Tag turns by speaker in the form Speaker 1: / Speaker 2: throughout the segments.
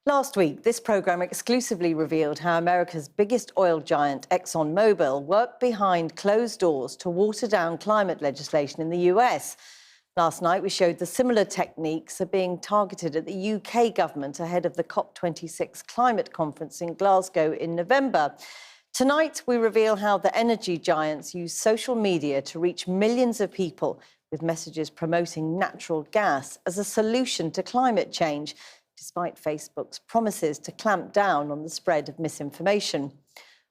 Speaker 1: Last week, this programme exclusively revealed how America's biggest oil giant, ExxonMobil, worked behind closed doors to water down climate legislation in the US. Last night, we showed the similar techniques are being targeted at the UK government ahead of the COP26 climate conference in Glasgow in November. Tonight, we reveal how the energy giants use social media to reach millions of people with messages promoting natural gas as a solution to climate change, despite Facebook's promises to clamp down on the spread of misinformation.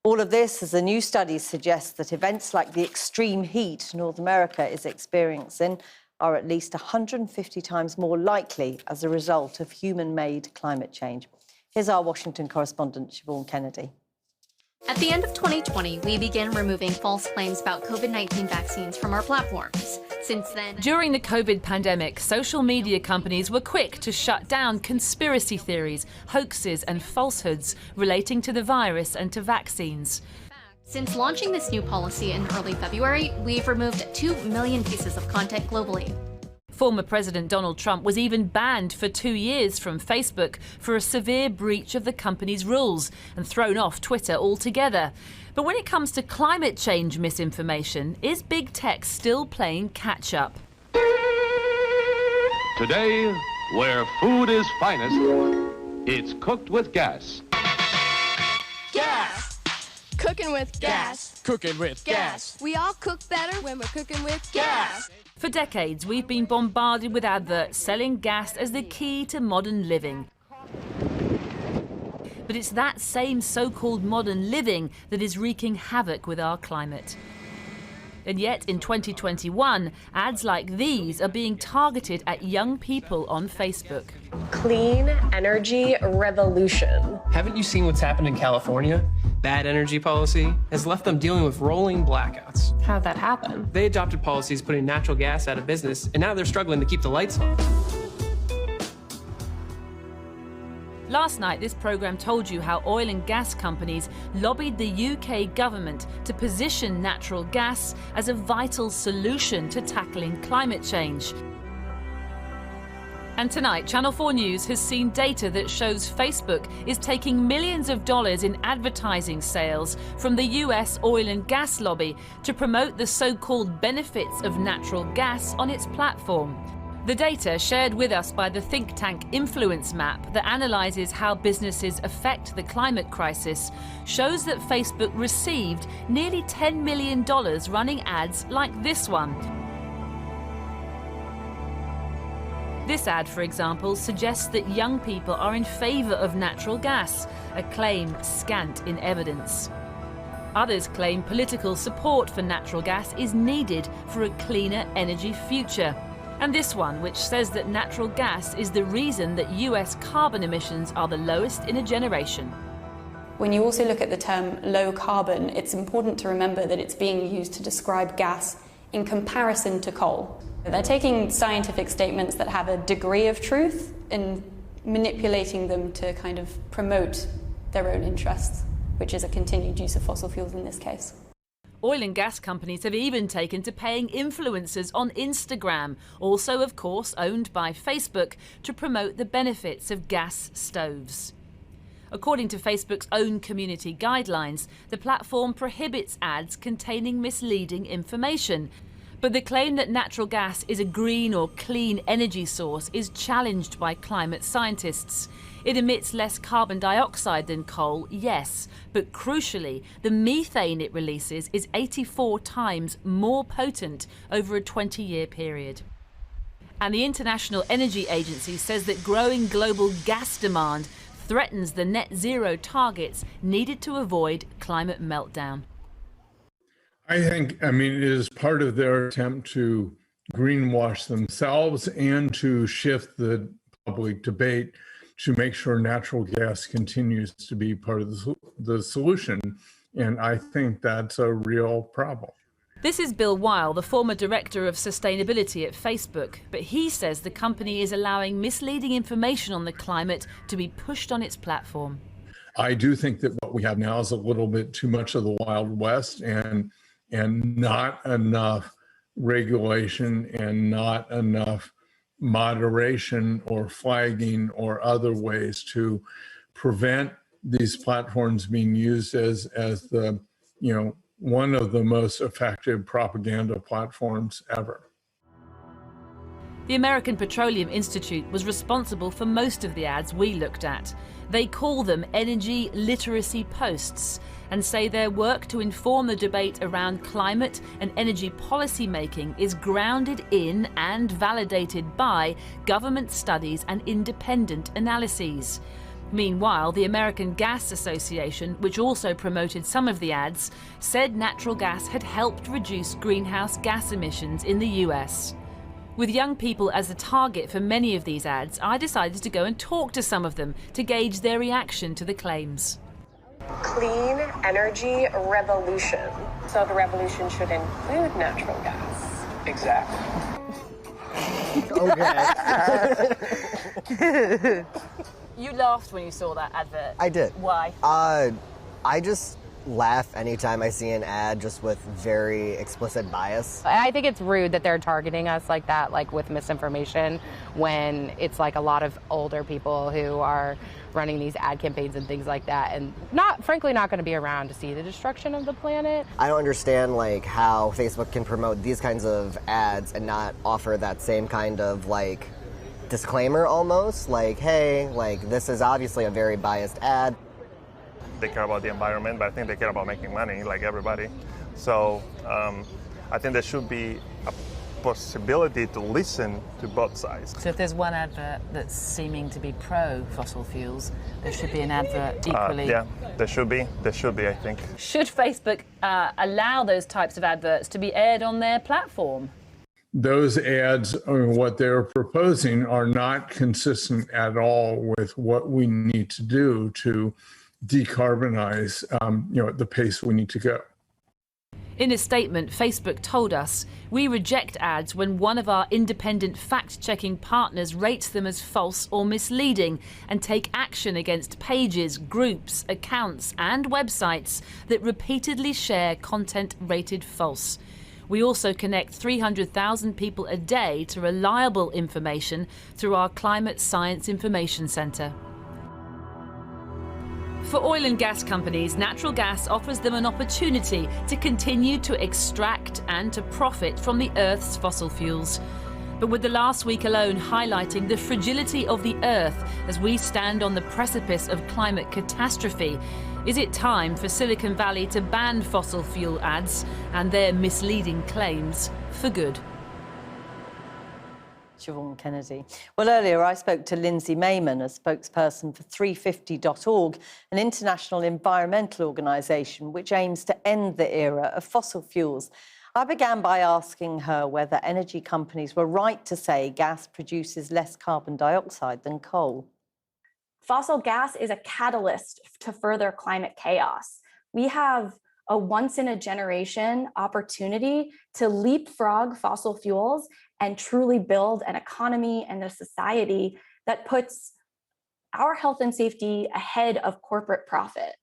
Speaker 1: All of this as a new study suggests that events like the extreme heat North America is experiencing are at least 150 times more likely as a result of human-made climate change. Here's our Washington correspondent, Siobhan Kennedy.
Speaker 2: At the end of 2020, we began removing false claims about COVID-19 vaccines from our platforms. Since then,
Speaker 3: during the COVID pandemic, social media companies were quick to shut down conspiracy theories, hoaxes and falsehoods relating to the virus and to vaccines.
Speaker 2: Since launching this new policy in early February, we've removed 2 million pieces of content globally.
Speaker 3: Former President Donald Trump was even banned for 2 years from Facebook for a severe breach of the company's rules and thrown off Twitter altogether. But when it comes to climate change misinformation, is big tech still playing catch-up?
Speaker 4: Today, where food is finest, it's cooked with gas.
Speaker 5: Gas! Cooking with gas.
Speaker 6: Cooking with gas.
Speaker 5: We all cook better when we're cooking with gas.
Speaker 3: For decades, we've been bombarded with adverts selling gas as the key to modern living. But it's that same so-called modern living that is wreaking havoc with our climate. And yet, in 2021, ads like these are being targeted at young people on Facebook.
Speaker 7: Clean energy revolution.
Speaker 6: Haven't you seen what's happened in California? Bad energy policy has left them dealing with rolling blackouts.
Speaker 7: How'd that happen?
Speaker 6: They adopted policies putting natural gas out of business, and now they're struggling to keep the lights on.
Speaker 3: Last night, this programme told you how oil and gas companies lobbied the UK government to position natural gas as a vital solution to tackling climate change. And tonight, Channel 4 News has seen data that shows Facebook is taking millions of dollars in advertising sales from the US oil and gas lobby to promote the so-called benefits of natural gas on its platform. The data shared with us by the think tank Influence Map that analyses how businesses affect the climate crisis shows that Facebook received nearly $10 million running ads like this one. This ad, for example, suggests that young people are in favour of natural gas, a claim scant in evidence. Others claim political support for natural gas is needed for a cleaner energy future. And this one, which says that natural gas is the reason that US carbon emissions are the lowest in a generation.
Speaker 8: When you also look at the term low carbon, it's important to remember that it's being used to describe gas in comparison to coal. They're taking scientific statements that have a degree of truth and manipulating them to kind of promote their own interests, which is a continued use of fossil fuels in this case.
Speaker 3: Oil and gas companies have even taken to paying influencers on Instagram, also, of course, owned by Facebook, to promote the benefits of gas stoves. According to Facebook's own community guidelines, the platform prohibits ads containing misleading information. But the claim that natural gas is a green or clean energy source is challenged by climate scientists. It emits less carbon dioxide than coal, yes, but crucially, the methane it releases is 84 times more potent over a 20-year period. And the International Energy Agency says that growing global gas demand threatens the net zero targets needed to avoid climate meltdown.
Speaker 9: I mean, it is part of their attempt to greenwash themselves and to shift the public debate to make sure natural gas continues to be part of the solution. And I think that's a real problem.
Speaker 3: This is Bill Weil, the former director of sustainability at Facebook, but he says the company is allowing misleading information on the climate to be pushed on its platform.
Speaker 9: I do think that what we have now is a little bit too much of the Wild West and not enough regulation and not enough moderation or flagging or other ways to prevent these platforms being used as the, one of the most effective propaganda platforms ever.
Speaker 3: The American Petroleum Institute was responsible for most of the ads we looked at. They call them energy literacy posts and say their work to inform the debate around climate and energy policy making is grounded in and validated by government studies and independent analyses. Meanwhile, the American Gas Association, which also promoted some of the ads, said natural gas had helped reduce greenhouse gas emissions in the US. With young people as the target for many of these ads, I decided to go and talk to some of them to gauge their reaction to the claims.
Speaker 7: Clean energy revolution. So the revolution should include natural gas.
Speaker 10: Exactly.
Speaker 11: Okay.
Speaker 3: You laughed when you saw that advert.
Speaker 11: I did.
Speaker 3: Why?
Speaker 11: I just laugh anytime I see an ad just with very explicit bias.
Speaker 12: I think it's rude that they're targeting us like that, like with misinformation, when it's like a lot of older people who are running these ad campaigns and things like that, and frankly not going to be around to see the destruction of the planet.
Speaker 11: I don't understand like how Facebook can promote these kinds of ads and not offer that same kind of like disclaimer almost, like, hey, like this is obviously a very biased ad.
Speaker 13: They care about the environment, but I think they care about making money, like everybody. So I think there should be a possibility to listen to both sides.
Speaker 14: So if there's one advert that's seeming to be pro-fossil fuels, there should be an advert equally...
Speaker 13: Yeah, there should be, I think.
Speaker 3: Should Facebook allow those types of adverts to be aired on their platform?
Speaker 9: Those ads, what they're proposing, are not consistent at all with what we need to do to decarbonize, at the pace we need to go.
Speaker 3: In a statement, Facebook told us, "We reject ads when one of our independent fact-checking partners rates them as false or misleading and take action against pages, groups, accounts and websites that repeatedly share content rated false. We also connect 300,000 people a day to reliable information through our Climate Science Information Centre." For oil and gas companies, natural gas offers them an opportunity to continue to extract and to profit from the Earth's fossil fuels. But with the last week alone highlighting the fragility of the Earth as we stand on the precipice of climate catastrophe, is it time for Silicon Valley to ban fossil fuel ads and their misleading claims for good?
Speaker 1: Siobhan Kennedy. Well, earlier I spoke to Lindsay Mayman, a spokesperson for 350.org, an international environmental organisation which aims to end the era of fossil fuels. I began by asking her whether energy companies were right to say gas produces less carbon dioxide than coal.
Speaker 15: Fossil gas is a catalyst to further climate chaos. We have a once-in-a-generation opportunity to leapfrog fossil fuels and truly build an economy and a society that puts our health and safety ahead of corporate profit.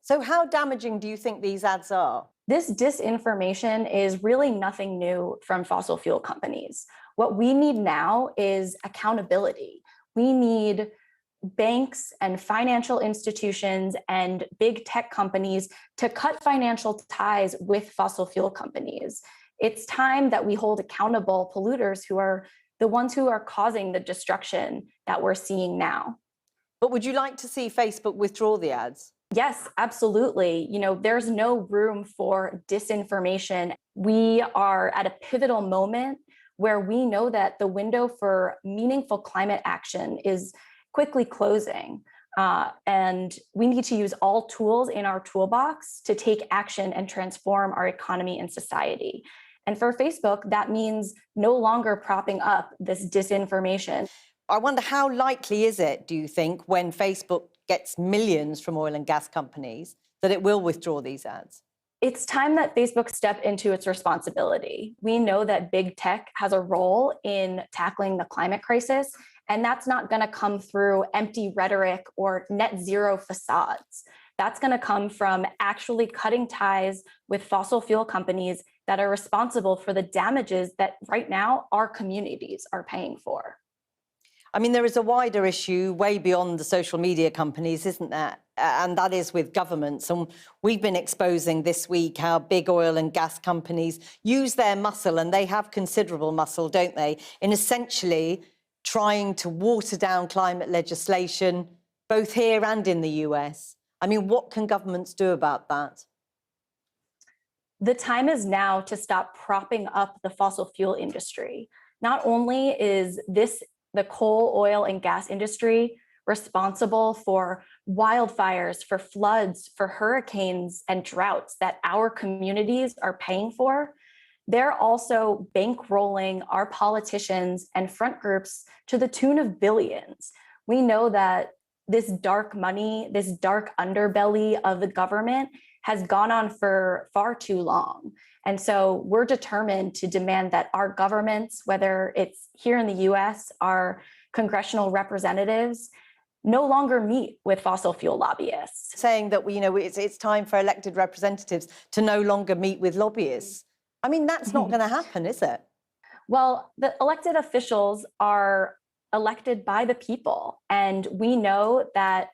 Speaker 1: So how damaging do you think these ads are?
Speaker 15: This disinformation is really nothing new from fossil fuel companies. What we need now is accountability. We need banks and financial institutions and big tech companies to cut financial ties with fossil fuel companies. It's time that we hold accountable polluters who are the ones who are causing the destruction that we're seeing now.
Speaker 1: But would you like to see Facebook withdraw the ads?
Speaker 15: Yes, absolutely. There's no room for disinformation. We are at a pivotal moment where we know that the window for meaningful climate action is quickly closing. And we need to use all tools in our toolbox to take action and transform our economy and society. And for Facebook, that means no longer propping up this disinformation.
Speaker 1: I wonder how likely is it, do you think, when Facebook gets millions from oil and gas companies, that it will withdraw these ads?
Speaker 15: It's time that Facebook step into its responsibility. We know that big tech has a role in tackling the climate crisis, and that's not going to come through empty rhetoric or net zero facades. That's going to come from actually cutting ties with fossil fuel companies that are responsible for the damages that right now our communities are paying for.
Speaker 1: I mean, there is a wider issue way beyond the social media companies, isn't there? And that is with governments. And we've been exposing this week how big oil and gas companies use their muscle, and they have considerable muscle, don't they, in essentially trying to water down climate legislation, both here and in the US. I mean, what can governments do about that?
Speaker 15: The time is now to stop propping up the fossil fuel industry. Not only is the coal, oil, and gas industry responsible for wildfires, for floods, for hurricanes and droughts that our communities are paying for, they're also bankrolling our politicians and front groups to the tune of billions. We know that this dark money, this dark underbelly of the government has gone on for far too long. And so we're determined to demand that our governments, whether it's here in the US, our congressional representatives, no longer meet with fossil fuel lobbyists.
Speaker 1: Saying that it's time for elected representatives to no longer meet with lobbyists. I mean, that's not going to happen, is it?
Speaker 15: Well, the elected officials are elected by the people. And we know that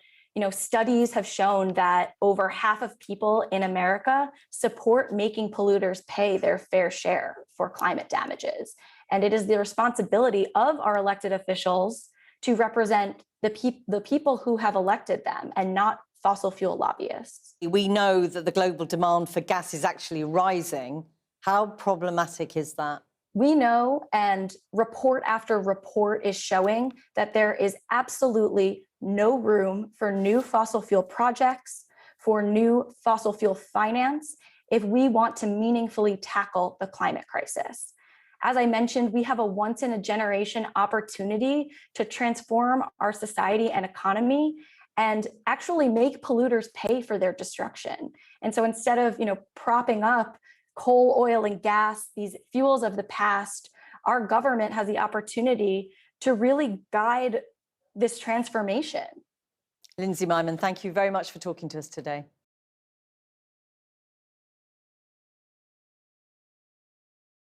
Speaker 15: studies have shown that over half of people in America support making polluters pay their fair share for climate damages. And it is the responsibility of our elected officials to represent the people who have elected them and not fossil fuel lobbyists.
Speaker 1: We know that the global demand for gas is actually rising. How problematic is that?
Speaker 15: We know, and report after report is showing, that there is absolutely no room for new fossil fuel projects, for new fossil fuel finance, if we want to meaningfully tackle the climate crisis. As I mentioned, we have a once-in-a-generation opportunity to transform our society and economy and actually make polluters pay for their destruction. And so instead of propping up coal, oil, and gas, these fuels of the past, our government has the opportunity to really guide this transformation.
Speaker 1: Lindsay Myman, thank you very much for talking to us today.